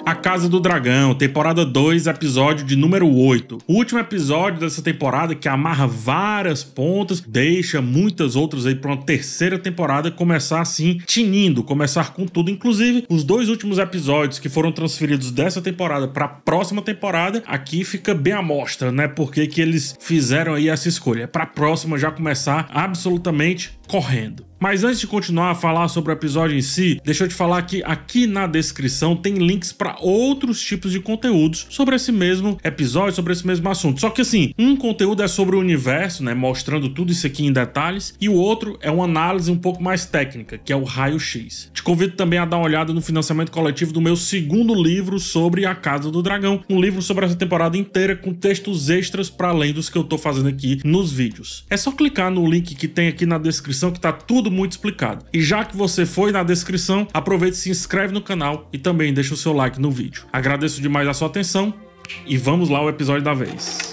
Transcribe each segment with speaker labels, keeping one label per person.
Speaker 1: A Casa do Dragão, temporada 2, episódio de número 8. O último episódio dessa temporada que amarra várias pontas, deixa muitas outras aí para uma terceira temporada começar assim, tinindo, começar com tudo. Inclusive, os dois últimos episódios que foram transferidos dessa temporada para a próxima temporada, aqui fica bem à mostra, né? Porque que eles fizeram aí essa escolha. Para a próxima já começar absolutamente correndo. Mas antes de continuar a falar sobre o episódio em si, deixa eu te falar que aqui na descrição tem links para outros tipos de conteúdos sobre esse mesmo episódio, sobre esse mesmo assunto. Só que assim, um conteúdo é sobre o universo, né, mostrando tudo isso aqui em detalhes, e o outro é uma análise um pouco mais técnica, que é o raio-x. Te convido também a dar uma olhada no financiamento coletivo do meu segundo livro sobre a Casa do Dragão, um livro sobre essa temporada inteira com textos extras para além dos que eu tô fazendo aqui nos vídeos. É só clicar no link que tem aqui na descrição que tá tudo muito explicado. E já que você foi na descrição, aproveite e se inscreve no canal e também deixa o seu like no vídeo. Agradeço demais a sua atenção e vamos lá ao episódio da vez.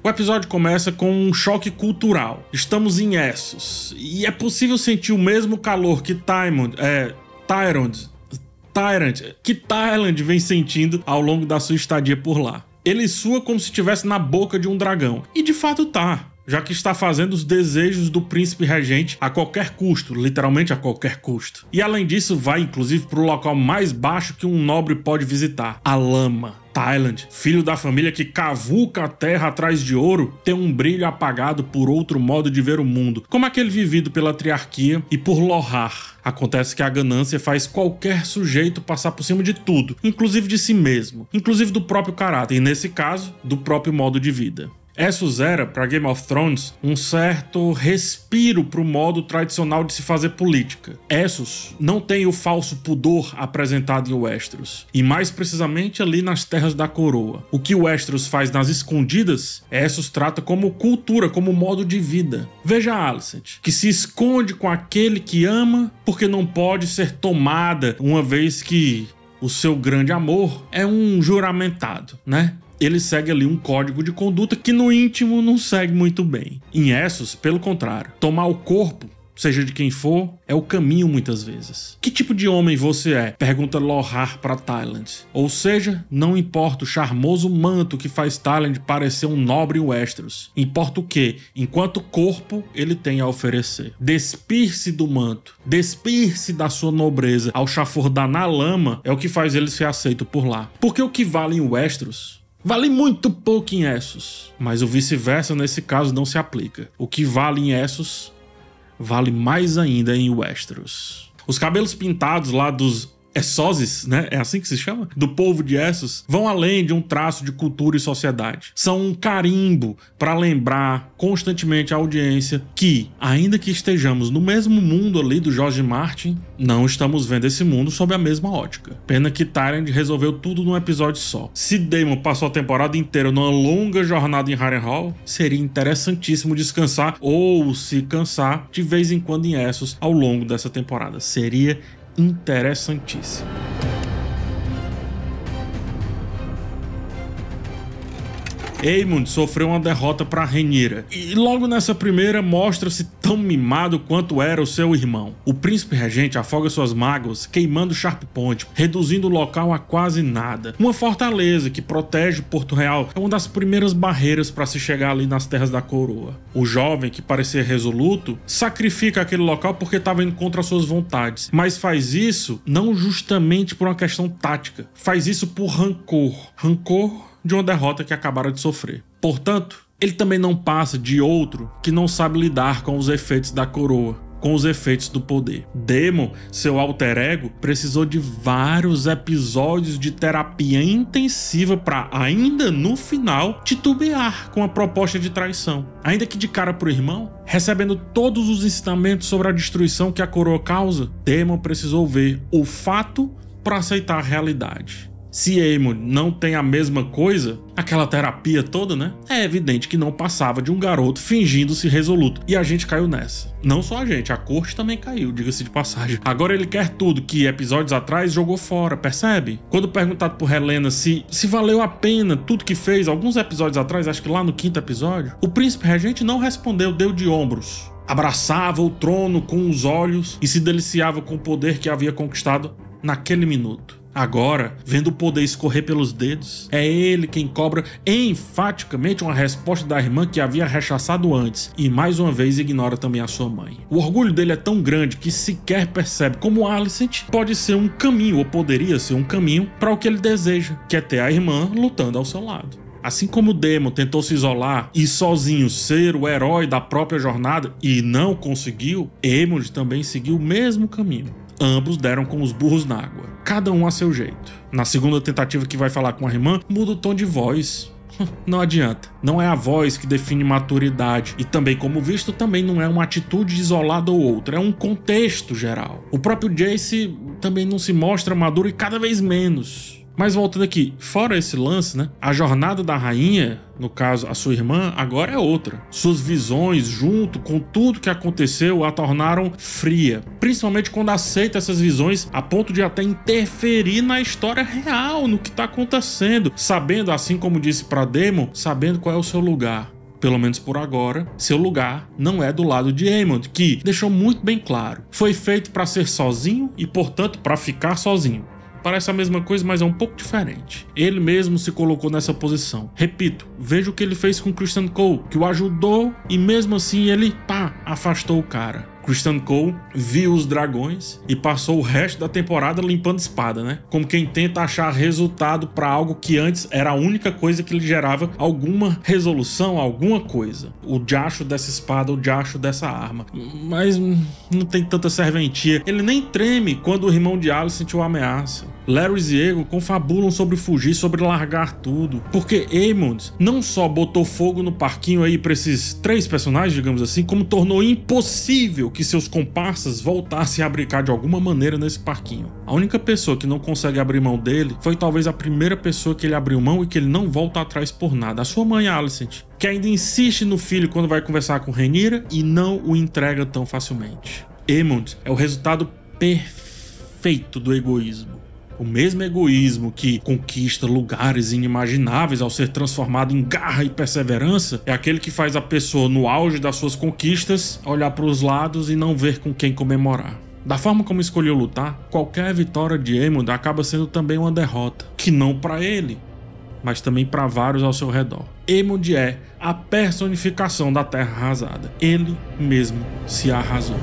Speaker 1: O episódio começa com um choque cultural. Estamos em Essos e é possível sentir o mesmo calor que Tyrant vem sentindo ao longo da sua estadia por lá. Ele sua como se estivesse na boca de um dragão. E de fato tá, já que está fazendo os desejos do príncipe regente a qualquer custo, literalmente a qualquer custo. E além disso vai inclusive para o local mais baixo que um nobre pode visitar, a lama. Tyland, filho da família que cavuca a terra atrás de ouro, tem um brilho apagado por outro modo de ver o mundo, como aquele vivido pela triarquia e por Lohar. Acontece que a ganância faz qualquer sujeito passar por cima de tudo, inclusive de si mesmo, inclusive do próprio caráter e, nesse caso, do próprio modo de vida. Essos era, para Game of Thrones, um certo respiro para o modo tradicional de se fazer política. Essos não tem o falso pudor apresentado em Westeros, e mais precisamente ali nas Terras da Coroa. O que Westeros faz nas escondidas, Essos trata como cultura, como modo de vida. Veja Alicent, que se esconde com aquele que ama porque não pode ser tomada, uma vez que o seu grande amor é um juramentado, né? Ele segue ali um código de conduta que no íntimo não segue muito bem. Em Essos, pelo contrário, tomar o corpo, seja de quem for, é o caminho muitas vezes. Que tipo de homem você é? Pergunta Lohar para Tyland. Ou seja, não importa o charmoso manto que faz Tyland parecer um nobre Westeros. Importa o que, enquanto corpo, ele tem a oferecer. Despir-se do manto, despir-se da sua nobreza ao chafurdar na lama é o que faz ele ser aceito por lá. Porque o que vale em Westeros vale muito pouco em Essos, mas o vice-versa nesse caso não se aplica. O que vale em Essos vale mais ainda em Westeros. Os cabelos pintados lá dos Essoses, né? É assim que se chama? Do povo de Essos, vão além de um traço de cultura e sociedade. São um carimbo para lembrar constantemente a audiência que, ainda que estejamos no mesmo mundo ali do George Martin, não estamos vendo esse mundo sob a mesma ótica. Pena que Tyrant resolveu tudo num episódio só. Se Daemon passou a temporada inteira numa longa jornada em Harrenhal, seria interessantíssimo descansar ou se cansar de vez em quando em Essos ao longo dessa temporada. Seria interessantíssimo. Aemond sofreu uma derrota para Rhaenyra, e logo nessa primeira mostra-se tão mimado quanto era o seu irmão. O príncipe regente afoga suas mágoas queimando Sharp Point, reduzindo o local a quase nada. Uma fortaleza que protege Porto Real é uma das primeiras barreiras para se chegar ali nas Terras da Coroa. O jovem, que parecia resoluto, sacrifica aquele local porque estava indo contra suas vontades, mas faz isso não justamente por uma questão tática, faz isso por rancor de uma derrota que acabara de sofrer. Portanto, ele também não passa de outro que não sabe lidar com os efeitos da coroa, com os efeitos do poder. Daemon, seu alter ego, precisou de vários episódios de terapia intensiva para, ainda no final, titubear com a proposta de traição. Ainda que de cara pro irmão, recebendo todos os ensinamentos sobre a destruição que a coroa causa, Daemon precisou ver o fato para aceitar a realidade. Se Aemond não tem a mesma coisa, aquela terapia toda, né? É evidente que não passava de um garoto fingindo-se resoluto. E a gente caiu nessa. Não só a gente, a corte também caiu, diga-se de passagem. Agora ele quer tudo que episódios atrás jogou fora, percebe? Quando perguntado por Helena se valeu a pena tudo que fez, alguns episódios atrás, acho que lá no 5º episódio, o príncipe regente não respondeu, deu de ombros. abraçava o trono com os olhos e se deliciava com o poder que havia conquistado naquele minuto. Agora, vendo o poder escorrer pelos dedos, é ele quem cobra enfaticamente uma resposta da irmã que havia rechaçado antes e mais uma vez ignora também a sua mãe. O orgulho dele é tão grande que sequer percebe como Alicent pode ser um caminho, ou poderia ser um caminho, para o que ele deseja, que é ter a irmã lutando ao seu lado. Assim como Daemon tentou se isolar e sozinho ser o herói da própria jornada e não conseguiu, Aemond também seguiu o mesmo caminho. Ambos deram com os burros na água, cada um a seu jeito. Na segunda tentativa que vai falar com a irmã, muda o tom de voz. Não adianta, não é a voz que define maturidade e também, como visto, também não é uma atitude isolada ou outra, é um contexto geral. O próprio Jace também não se mostra maduro e cada vez menos. Mas voltando aqui, fora esse lance, né? A jornada da rainha, no caso a sua irmã, agora é outra. Suas visões, junto com tudo que aconteceu, a tornaram fria. Principalmente quando aceita essas visões a ponto de até interferir na história real, no que está acontecendo. Sabendo, assim como disse para Daemon, sabendo qual é o seu lugar. Pelo menos por agora, seu lugar não é do lado de Aemond, que deixou muito bem claro. Foi feito para ser sozinho e, portanto, para ficar sozinho. Parece a mesma coisa, mas é um pouco diferente. Ele mesmo se colocou nessa posição. Repito, veja o que ele fez com Criston Cole, que o ajudou e mesmo assim ele, afastou o cara. Criston Cole viu os dragões e passou o resto da temporada limpando espada, né? Como quem tenta achar resultado para algo que antes era a única coisa que lhe gerava alguma resolução, alguma coisa. O diacho dessa espada, o diacho dessa arma. Mas não tem tanta serventia. Ele nem treme quando o irmão de Alicent o ameaça. Larys e Aegon confabulam sobre fugir, sobre largar tudo. Porque Aemond não só botou fogo no parquinho aí pra esses 3 personagens, digamos assim, como tornou impossível que seus comparsas voltassem a brincar de alguma maneira nesse parquinho. A única pessoa que não consegue abrir mão dele foi talvez a primeira pessoa que ele abriu mão e que ele não volta atrás por nada. A sua mãe, Alicent, que ainda insiste no filho quando vai conversar com Rhaenyra e não o entrega tão facilmente. Aemond é o resultado perfeito do egoísmo. O mesmo egoísmo que conquista lugares inimagináveis ao ser transformado em garra e perseverança é aquele que faz a pessoa, no auge das suas conquistas, olhar para os lados e não ver com quem comemorar. Da forma como escolheu lutar, qualquer vitória de Aemond acaba sendo também uma derrota, que não para ele, mas também para vários ao seu redor. Aemond é a personificação da terra arrasada. Ele mesmo se arrasou.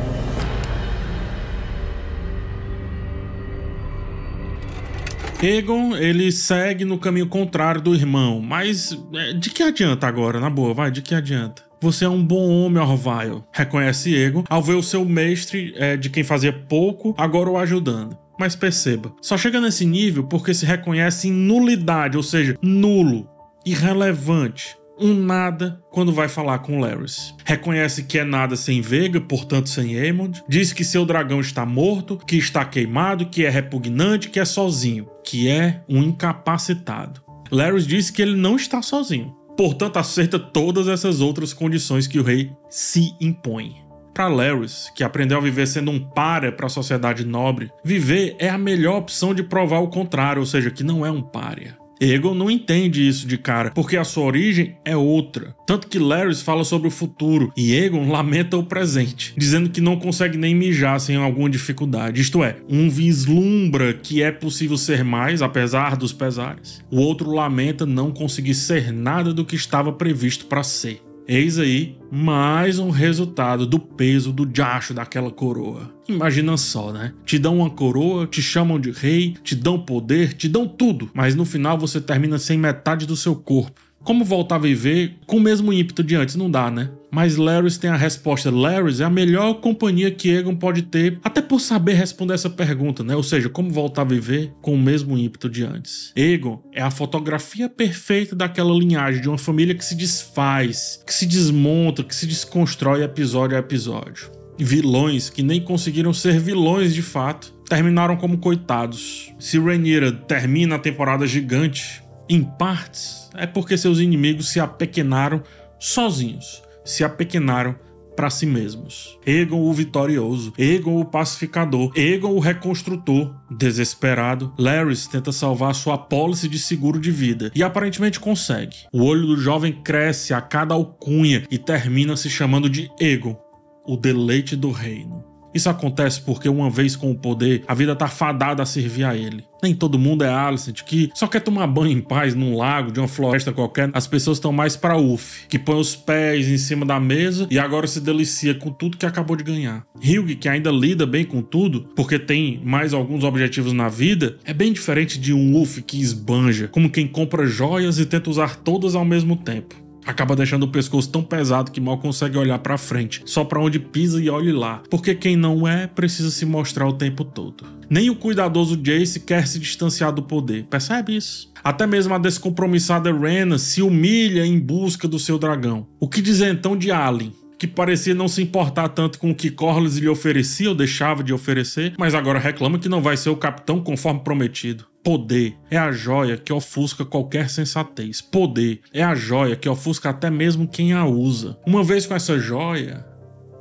Speaker 1: Aegon, ele segue no caminho contrário do irmão, mas de que adianta agora, na boa, vai, de que adianta? Você é um bom homem, Orville, reconhece Aegon, ao ver o seu mestre, de quem fazia pouco, agora o ajudando. Mas perceba, só chega nesse nível porque se reconhece em nulidade, ou seja, nulo, irrelevante. Um nada quando vai falar com Larys. Reconhece que é nada sem Veiga, portanto sem Aemond. Diz que seu dragão está morto, que está queimado, que é repugnante, que é sozinho, que é um incapacitado. Larys diz que ele não está sozinho. Portanto, aceita todas essas outras condições que o rei se impõe. Para Larys, que aprendeu a viver sendo um pária para a sociedade nobre, viver é a melhor opção de provar o contrário, ou seja, que não é um pária. Aegon não entende isso de cara, porque a sua origem é outra. Tanto que Larys fala sobre o futuro e Aegon lamenta o presente, dizendo que não consegue nem mijar sem alguma dificuldade. Isto é, um vislumbra que é possível ser mais, apesar dos pesares. O outro lamenta não conseguir ser nada do que estava previsto para ser. Eis aí mais um resultado do peso do diacho daquela coroa. Imagina só, né? Te dão uma coroa, te chamam de rei, te dão poder, te dão tudo, mas no final você termina sem metade do seu corpo. Como voltar a viver com o mesmo ímpeto de antes? Não dá, né? Mas Larys tem a resposta. Larys é a melhor companhia que Aegon pode ter, até por saber responder essa pergunta, né? Ou seja, como voltar a viver com o mesmo ímpeto de antes. Aegon é a fotografia perfeita daquela linhagem de uma família que se desfaz, que se desmonta, que se desconstrói episódio a episódio. Vilões que nem conseguiram ser vilões de fato, terminaram como coitados. Se Rhaenyra termina a temporada gigante, em partes, é porque seus inimigos se apequenaram sozinhos, se apequenaram para si mesmos. Aegon o vitorioso, Aegon o pacificador, Aegon o reconstrutor. Desesperado, Larys tenta salvar sua apólice de seguro de vida e aparentemente consegue. O olho do jovem cresce a cada alcunha e termina se chamando de Aegon, o deleite do reino. Isso acontece porque uma vez com o poder, a vida tá fadada a servir a ele. Nem todo mundo é Alicent, que só quer tomar banho em paz num lago, de uma floresta qualquer. As pessoas estão mais pra Ulf, que põe os pés em cima da mesa e agora se delicia com tudo que acabou de ganhar. Hugh, que ainda lida bem com tudo, porque tem mais alguns objetivos na vida, é bem diferente de um Ulf que esbanja, como quem compra joias e tenta usar todas ao mesmo tempo. Acaba deixando o pescoço tão pesado que mal consegue olhar pra frente, só pra onde pisa e olhe lá, porque quem não é, precisa se mostrar o tempo todo. Nem o cuidadoso Jace quer se distanciar do poder, percebe isso? Até mesmo a descompromissada Rhaena se humilha em busca do seu dragão. O que dizer então de Alyn, que parecia não se importar tanto com o que Corlys lhe oferecia ou deixava de oferecer, mas agora reclama que não vai ser o capitão conforme prometido. Poder é a joia que ofusca qualquer sensatez. Poder é a joia que ofusca até mesmo quem a usa. Uma vez com essa joia,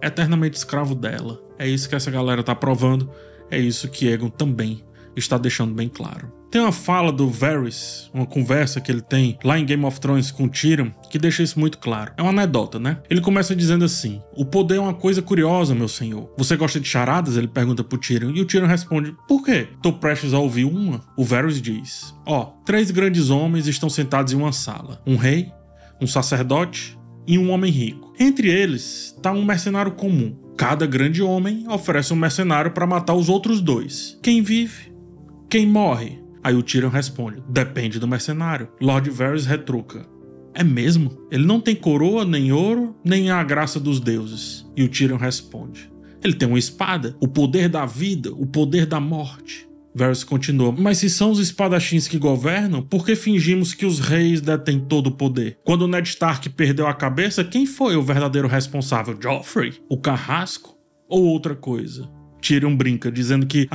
Speaker 1: eternamente escravo dela. É isso que essa galera tá provando, é isso que Aegon também está deixando bem claro. Tem uma fala do Varys, uma conversa que ele tem lá em Game of Thrones com Tyrion, que deixa isso muito claro. É uma anedota, né? Ele começa dizendo assim: o poder é uma coisa curiosa, meu senhor. Você gosta de charadas? Ele pergunta pro Tyrion, e o Tyrion responde: por quê? Tô prestes a ouvir uma. O Varys diz: 3 grandes homens estão sentados em uma sala. Um rei, um sacerdote e um homem rico. Entre eles tá um mercenário comum. Cada grande homem oferece um mercenário para matar os outros 2. Quem vive? Quem morre? Aí o Tyrion responde: depende do mercenário. Lord Varys retruca: é mesmo? Ele não tem coroa, nem ouro, nem a graça dos deuses. E o Tyrion responde: ele tem uma espada, o poder da vida, o poder da morte. Varys continua: mas se são os espadachins que governam, por que fingimos que os reis detêm todo o poder? Quando Ned Stark perdeu a cabeça, quem foi o verdadeiro responsável? Joffrey? O carrasco? Ou outra coisa? Tyrion brinca, dizendo que,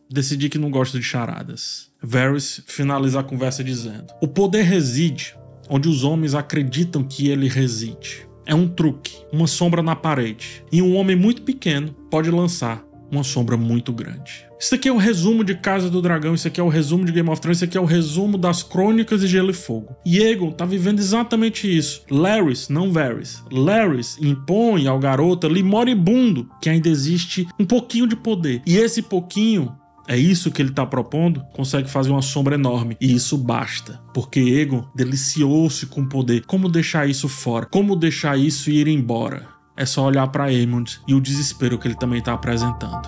Speaker 1: decidi que não gosta de charadas. Varys finaliza a conversa dizendo: o poder reside onde os homens acreditam que ele reside. É um truque, uma sombra na parede. E um homem muito pequeno pode lançar uma sombra muito grande. Isso aqui é o resumo de Casa do Dragão, isso aqui é o resumo de Game of Thrones, isso aqui é o resumo das Crônicas de Gelo e Fogo. E Aegon tá vivendo exatamente isso. Larys, não Varys, Larys impõe ao garoto ali moribundo que ainda existe um pouquinho de poder. E esse pouquinho, é isso que ele tá propondo, consegue fazer uma sombra enorme. E isso basta, porque Aegon deliciou-se com o poder. Como deixar isso fora? Como deixar isso ir embora? É só olhar pra Aemond e o desespero que ele também tá apresentando.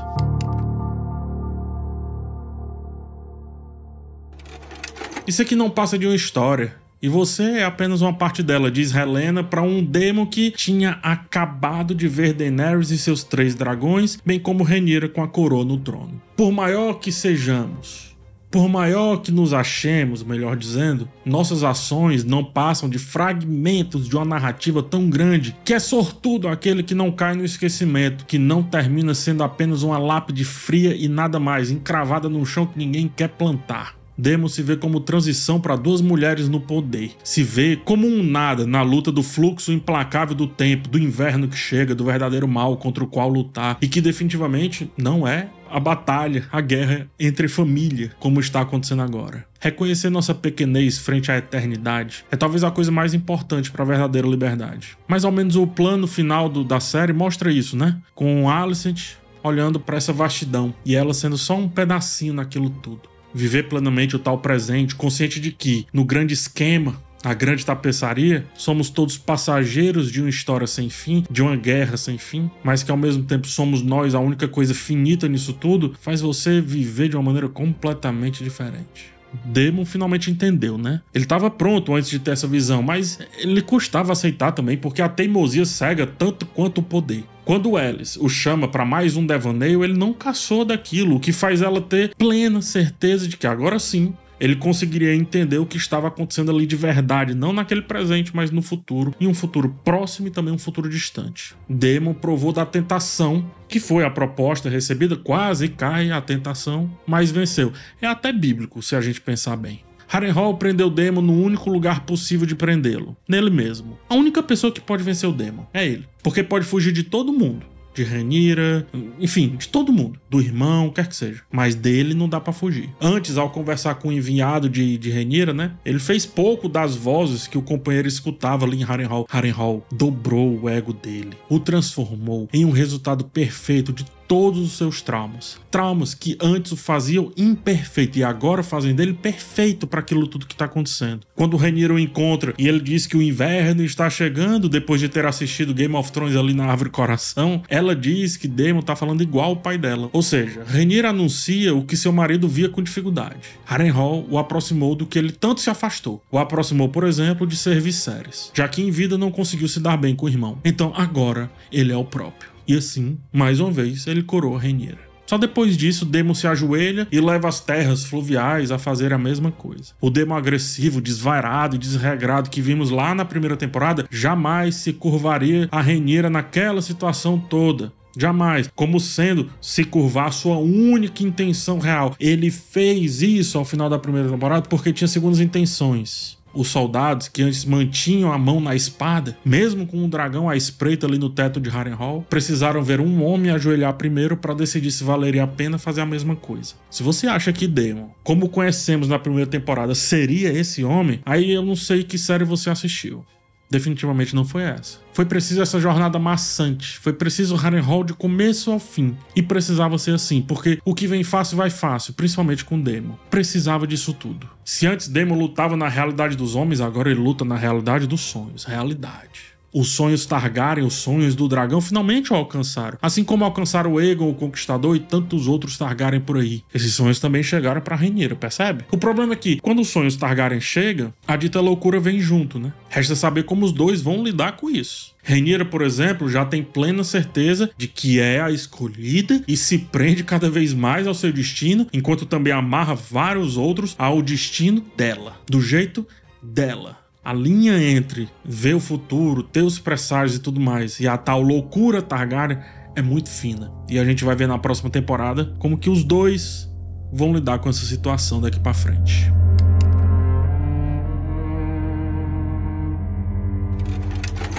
Speaker 1: Isso aqui não passa de uma história. E você é apenas uma parte dela, diz Helena para um Daemon que tinha acabado de ver Daenerys e seus 3 dragões, bem como Rhaenyra com a coroa no trono. Por maior que sejamos, por maior que nos achemos, melhor dizendo, nossas ações não passam de fragmentos de uma narrativa tão grande que é sortudo aquele que não cai no esquecimento, que não termina sendo apenas uma lápide fria e nada mais, encravada num chão que ninguém quer plantar. Daemon se vê como transição para 2 mulheres no poder. Se vê como um nada na luta do fluxo implacável do tempo, do inverno que chega, do verdadeiro mal contra o qual lutar. E que definitivamente não é a batalha, a guerra entre família, como está acontecendo agora. Reconhecer nossa pequenez frente à eternidade é talvez a coisa mais importante para a verdadeira liberdade. Mas ao menos o plano final da série mostra isso, né? Com Alicent olhando para essa vastidão e ela sendo só um pedacinho naquilo tudo. Viver plenamente o tal presente, consciente de que, no grande esquema, a grande tapeçaria, somos todos passageiros de uma história sem fim, de uma guerra sem fim, mas que ao mesmo tempo somos nós a única coisa finita nisso tudo, faz você viver de uma maneira completamente diferente. Daemon finalmente entendeu, né? Ele estava pronto antes de ter essa visão, mas ele custava aceitar também, porque a teimosia cega tanto quanto o poder. Quando Aelys o chama para mais um devaneio, ele não caçou daquilo, o que faz ela ter plena certeza de que agora sim ele conseguiria entender o que estava acontecendo ali de verdade, não naquele presente, mas no futuro, em um futuro próximo e também um futuro distante. Daemon provou da tentação, que foi a proposta recebida, quase cai a tentação, mas venceu. É até bíblico, se a gente pensar bem. Harrenhal prendeu Daemon no único lugar possível de prendê-lo, nele mesmo. A única pessoa que pode vencer o Daemon é ele, porque pode fugir de todo mundo, de Rhaenyra, enfim, de todo mundo, do irmão, quer que seja. Mas dele não dá pra fugir. Antes, ao conversar com o enviado de Rhaenyra, né, ele fez pouco das vozes que o companheiro escutava ali em Harrenhal. Harrenhal dobrou o ego dele, o transformou em um resultado perfeito de todos os seus traumas. Traumas que antes o faziam imperfeito e agora fazem dele perfeito para aquilo tudo que tá acontecendo. Quando o Rhaenyra o encontra e ele diz que o inverno está chegando depois de ter assistido Game of Thrones ali na Árvore Coração, ela diz que Daemon tá falando igual o pai dela. Ou seja, Rhaenyra anuncia o que seu marido via com dificuldade. Harrenhal o aproximou do que ele tanto se afastou. O aproximou, por exemplo, de ser Viserys, já que em vida não conseguiu se dar bem com o irmão. Então agora ele é o próprio. E assim, mais uma vez, ele coroa Rhaenyra. Só depois disso, Daemon se ajoelha e leva as terras fluviais a fazer a mesma coisa. O Daemon agressivo, desvairado e desregrado que vimos lá na primeira temporada jamais se curvaria a Rhaenyra naquela situação toda. Jamais, como sendo se curvar a sua única intenção real. Ele fez isso ao final da primeira temporada porque tinha segundas intenções. Os soldados que antes mantinham a mão na espada, mesmo com um dragão à espreita ali no teto de Harrenhal, precisaram ver um homem ajoelhar primeiro para decidir se valeria a pena fazer a mesma coisa. Se você acha que Daemon, como conhecemos na primeira temporada, seria esse homem, aí eu não sei que série você assistiu. Definitivamente não foi essa. Foi preciso essa jornada maçante. Foi preciso Harrenhal de começo ao fim. E precisava ser assim, porque o que vem fácil vai fácil, principalmente com Daemon. Precisava disso tudo. Se antes Daemon lutava na realidade dos homens, agora ele luta na realidade dos sonhos. Realidade. Os sonhos Targaryen, os sonhos do dragão, finalmente o alcançaram. Assim como alcançaram o Aegon, o Conquistador e tantos outros Targaryen por aí. Esses sonhos também chegaram pra Rhaenyra, percebe? O problema é que, quando os sonhos Targaryen chegam, a dita loucura vem junto, né? Resta saber como os dois vão lidar com isso. Rhaenyra, por exemplo, já tem plena certeza de que é a escolhida e se prende cada vez mais ao seu destino, enquanto também amarra vários outros ao destino dela, do jeito dela. A linha entre ver o futuro, ter os presságios e tudo mais, e a tal loucura Targaryen é muito fina. E a gente vai ver na próxima temporada como que os dois vão lidar com essa situação daqui pra frente.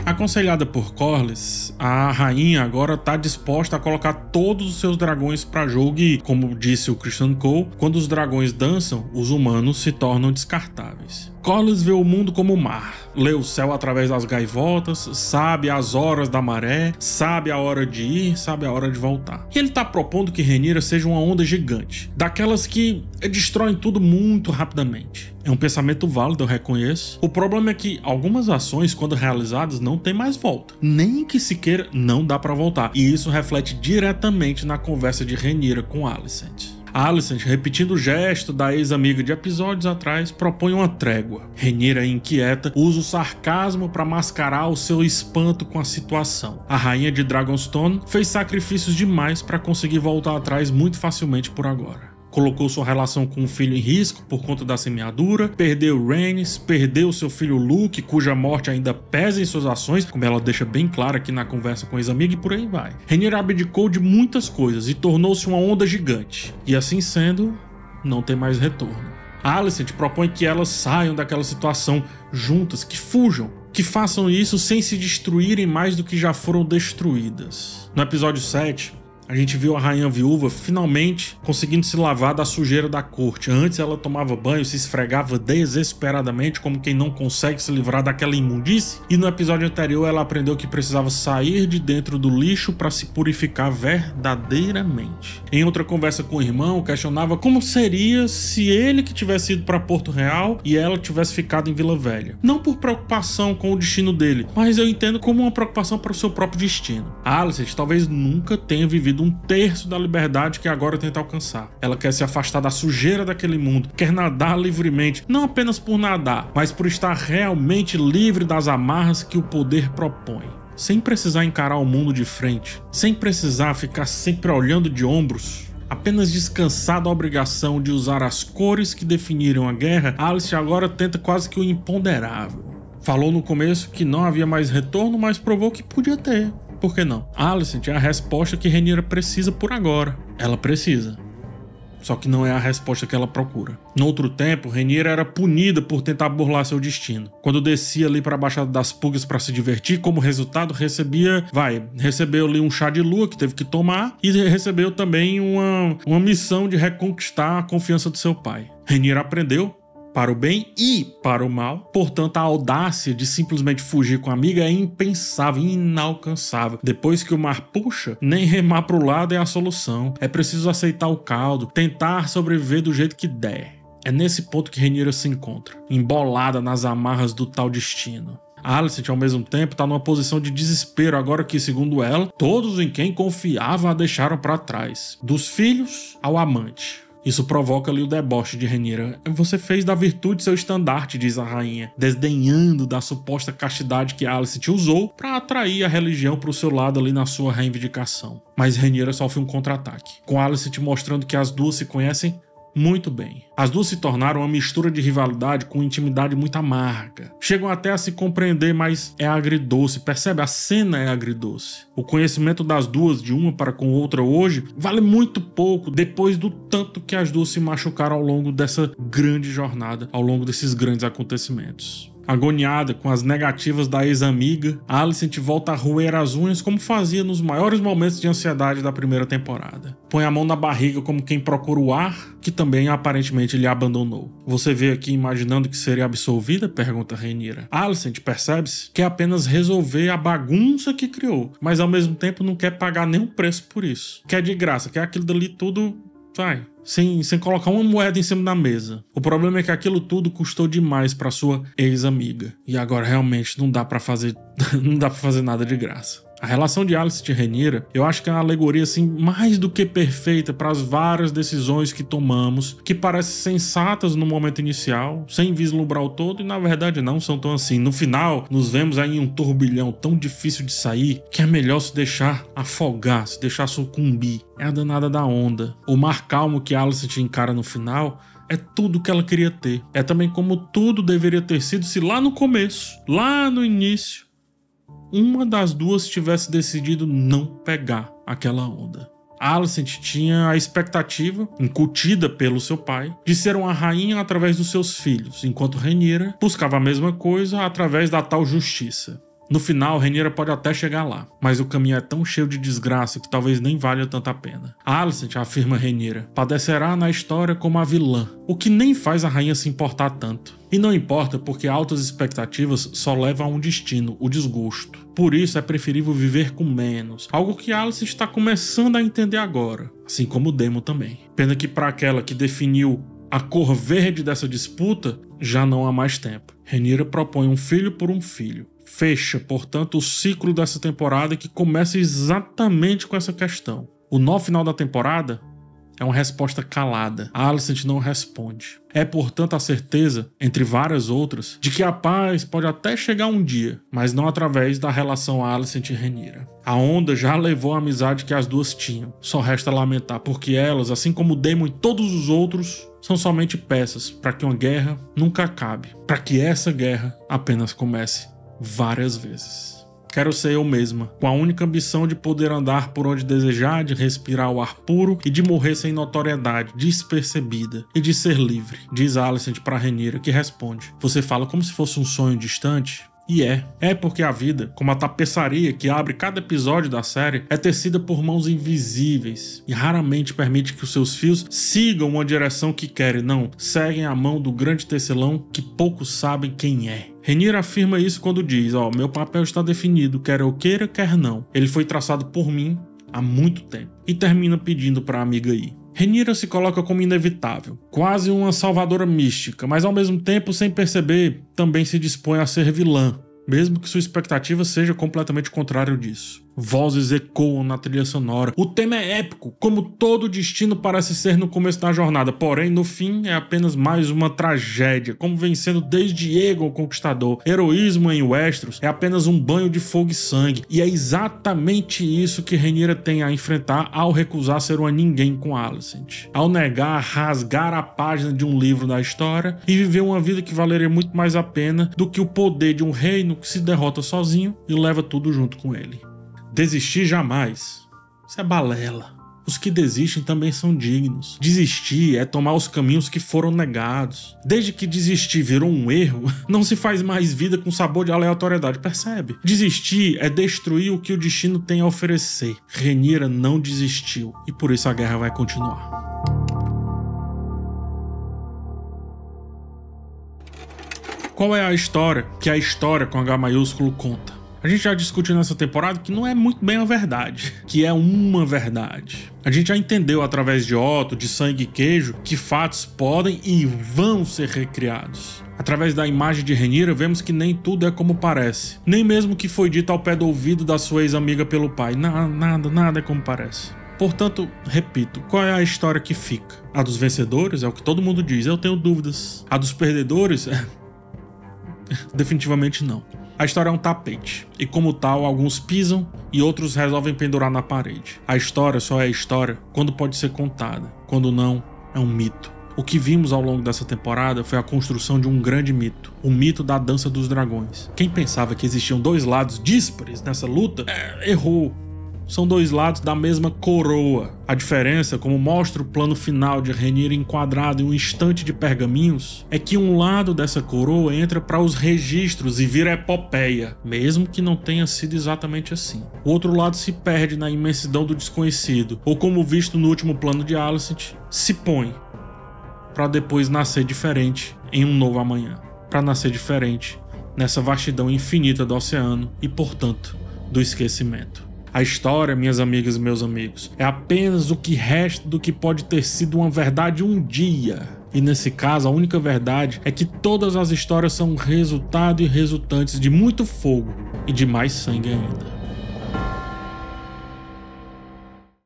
Speaker 1: Aconselhada por Corlys, a rainha agora está disposta a colocar todos os seus dragões para jogo e, como disse o Criston Cole, quando os dragões dançam, os humanos se tornam descartáveis. Corlys vê o mundo como o mar, lê o céu através das gaivotas, sabe as horas da maré, sabe a hora de ir, sabe a hora de voltar. E ele está propondo que Rhaenyra seja uma onda gigante, daquelas que destroem tudo muito rapidamente. É um pensamento válido, eu reconheço. O problema é que algumas ações, quando realizadas, não tem mais volta. Nem que se queira, não dá pra voltar. E isso reflete diretamente na conversa de Rhaenyra com Alicent. Alicent, repetindo o gesto da ex-amiga de episódios atrás, propõe uma trégua. Rhaenyra, inquieta, usa o sarcasmo para mascarar o seu espanto com a situação. A rainha de Dragonstone fez sacrifícios demais para conseguir voltar atrás muito facilmente por agora. Colocou sua relação com o filho em risco por conta da semeadura, perdeu Rhaenys, perdeu seu filho Luke, cuja morte ainda pesa em suas ações, como ela deixa bem claro aqui na conversa com a ex-amiga, e por aí vai. Rhaenyra abdicou de muitas coisas e tornou-se uma onda gigante. E assim sendo, não tem mais retorno. Alicent propõe que elas saiam daquela situação juntas, que fujam, que façam isso sem se destruírem mais do que já foram destruídas. No episódio 7, a gente viu a rainha viúva finalmente conseguindo se lavar da sujeira da corte. Antes ela tomava banho, se esfregava desesperadamente como quem não consegue se livrar daquela imundície. E no episódio anterior ela aprendeu que precisava sair de dentro do lixo para se purificar verdadeiramente. Em outra conversa com o irmão, questionava como seria se ele que tivesse ido para Porto Real e ela tivesse ficado em Vila Velha. Não por preocupação com o destino dele, mas eu entendo como uma preocupação para o seu próprio destino. A Alicent talvez nunca tenha vivido um terço da liberdade que agora tenta alcançar. Ela quer se afastar da sujeira daquele mundo, quer nadar livremente, não apenas por nadar, mas por estar realmente livre das amarras que o poder propõe. Sem precisar encarar o mundo de frente, sem precisar ficar sempre olhando de ombros, apenas descansar da obrigação de usar as cores que definiram a guerra, Alice agora tenta quase que o imponderável. Falou no começo que não havia mais retorno, mas provou que podia ter. Por que não? Alicent é a resposta que Rhaenyra precisa por agora. Ela precisa. Só que não é a resposta que ela procura. No outro tempo, Rhaenyra era punida por tentar burlar seu destino. Quando descia ali para a Baixada das Pulgas para se divertir, como resultado recebeu ali um chá de lua que teve que tomar e recebeu também uma missão de reconquistar a confiança do seu pai. Rhaenyra aprendeu para o bem e para o mal. Portanto, a audácia de simplesmente fugir com a amiga é impensável, inalcançável. Depois que o mar puxa, nem remar para o lado é a solução. É preciso aceitar o caldo, tentar sobreviver do jeito que der. É nesse ponto que Rhaenyra se encontra, embolada nas amarras do tal destino. Alicent, ao mesmo tempo, está numa posição de desespero agora que, segundo ela, todos em quem confiavam a deixaram para trás. Dos filhos ao amante. Isso provoca ali o deboche de Rhaenyra. Você fez da virtude seu estandarte, diz a rainha, desdenhando da suposta castidade que Alicent usou para atrair a religião para o seu lado ali na sua reivindicação. Mas Rhaenyra sofre um contra-ataque, com Alicent mostrando que as duas se conhecem muito bem. As duas se tornaram uma mistura de rivalidade com intimidade muito amarga. Chegam até a se compreender, mas é agridoce, percebe? A cena é agridoce. O conhecimento das duas, de uma para com outra hoje, vale muito pouco depois do tanto que as duas se machucaram ao longo dessa grande jornada, ao longo desses grandes acontecimentos. Agoniada com as negativas da ex-amiga, Alicent volta a roer as unhas como fazia nos maiores momentos de ansiedade da primeira temporada. Põe a mão na barriga como quem procura o ar, que também aparentemente lhe abandonou. Você vê aqui imaginando que seria absolvida? Pergunta Rhaenyra. Alicent percebe-se que é apenas resolver a bagunça que criou, mas ao mesmo tempo não quer pagar nenhum preço por isso. Quer de graça, quer aquilo dali tudo, sem colocar uma moeda em cima da mesa. O problema é que aquilo tudo custou demais para sua ex-amiga. E agora realmente não dá para fazer nada de graça. A relação de Alicent e Rhaenyra, eu acho que é uma alegoria assim mais do que perfeita para as várias decisões que tomamos, que parecem sensatas no momento inicial, sem vislumbrar o todo, e na verdade não são tão assim. No final, nos vemos aí em um turbilhão tão difícil de sair, que é melhor se deixar afogar, se deixar sucumbir. É a danada da onda. O mar calmo que Alicent encara no final é tudo que ela queria ter. É também como tudo deveria ter sido se lá no começo, lá no início, uma das duas tivesse decidido não pegar aquela onda. Alicent tinha a expectativa, incutida pelo seu pai, de ser uma rainha através dos seus filhos, enquanto Rhaenyra buscava a mesma coisa através da tal justiça. No final, Rhaenyra pode até chegar lá, mas o caminho é tão cheio de desgraça que talvez nem valha tanta pena. Alicent, afirma Rhaenyra, padecerá na história como a vilã, o que nem faz a rainha se importar tanto. E não importa porque altas expectativas só levam a um destino, o desgosto. Por isso é preferível viver com menos, algo que Alicent está começando a entender agora, assim como o Daemon também. Pena que para aquela que definiu a cor verde dessa disputa, já não há mais tempo. Rhaenyra propõe um filho por um filho. Fecha, portanto, o ciclo dessa temporada que começa exatamente com essa questão. O nó final da temporada é uma resposta calada. A Alicent não responde. É, portanto, a certeza, entre várias outras, de que a paz pode até chegar um dia, mas não através da relação Alicent e Rhaenyra. A onda já levou a amizade que as duas tinham. Só resta lamentar, porque elas, assim como o Daemon e todos os outros, são somente peças para que uma guerra nunca acabe. Para que essa guerra apenas comece várias vezes. Quero ser eu mesma, com a única ambição de poder andar por onde desejar, de respirar o ar puro e de morrer sem notoriedade, despercebida e de ser livre, diz Alicent para Rhaenyra, que responde. Você fala como se fosse um sonho distante? E é porque a vida, como a tapeçaria que abre cada episódio da série, é tecida por mãos invisíveis e raramente permite que os seus fios sigam uma direção que querem, não, seguem a mão do grande tecelão que poucos sabem quem é. Rhaenyra afirma isso quando diz, meu papel está definido, quer eu queira, quer não. Ele foi traçado por mim há muito tempo. E termina pedindo para a amiga ir. Rhaenyra se coloca como inevitável, quase uma salvadora mística, mas ao mesmo tempo, sem perceber, também se dispõe a ser vilã, mesmo que sua expectativa seja completamente contrário disso. Vozes ecoam na trilha sonora. O tema é épico, como todo destino parece ser no começo da jornada, porém, no fim, é apenas mais uma tragédia, como vem sendo desde Aegon o Conquistador. Heroísmo em Westeros é apenas um banho de fogo e sangue, e é exatamente isso que Rhaenyra tem a enfrentar ao recusar ser uma ninguém com Alicent. Ao negar rasgar a página de um livro da história e viver uma vida que valeria muito mais a pena do que o poder de um reino que se derrota sozinho e leva tudo junto com ele. Desistir jamais. Isso é balela. Os que desistem também são dignos. Desistir é tomar os caminhos que foram negados. Desde que desistir virou um erro, não se faz mais vida com sabor de aleatoriedade, percebe? Desistir é destruir o que o destino tem a oferecer. Rhaenyra não desistiu e por isso a guerra vai continuar. Qual é a história que a história com H maiúsculo conta? A gente já discutiu nessa temporada que não é muito bem a verdade, que é uma verdade. A gente já entendeu através de Otto, de Sangue e Queijo, que fatos podem e vão ser recriados. Através da imagem de Rhaenyra, vemos que nem tudo é como parece. Nem mesmo o que foi dito ao pé do ouvido da sua ex-amiga pelo pai. Nada é como parece. Portanto, repito, qual é a história que fica? A dos vencedores é o que todo mundo diz, eu tenho dúvidas. A dos perdedores? Definitivamente não. A história é um tapete, e como tal, alguns pisam e outros resolvem pendurar na parede. A história só é história quando pode ser contada, quando não, é um mito. O que vimos ao longo dessa temporada foi a construção de um grande mito, o mito da Dança dos Dragões. Quem pensava que existiam dois lados díspares nessa luta, errou. São dois lados da mesma coroa. A diferença, como mostra o plano final de Rhaenyra enquadrado em um instante de pergaminhos, é que um lado dessa coroa entra para os registros e vira epopeia, mesmo que não tenha sido exatamente assim. O outro lado se perde na imensidão do desconhecido, ou como visto no último plano de Alicent, se põe para depois nascer diferente em um novo amanhã. Para nascer diferente nessa vastidão infinita do oceano e, portanto, do esquecimento. A história, minhas amigas e meus amigos, é apenas o que resta do que pode ter sido uma verdade um dia. E nesse caso, a única verdade é que todas as histórias são resultado e resultantes de muito fogo e de mais sangue ainda.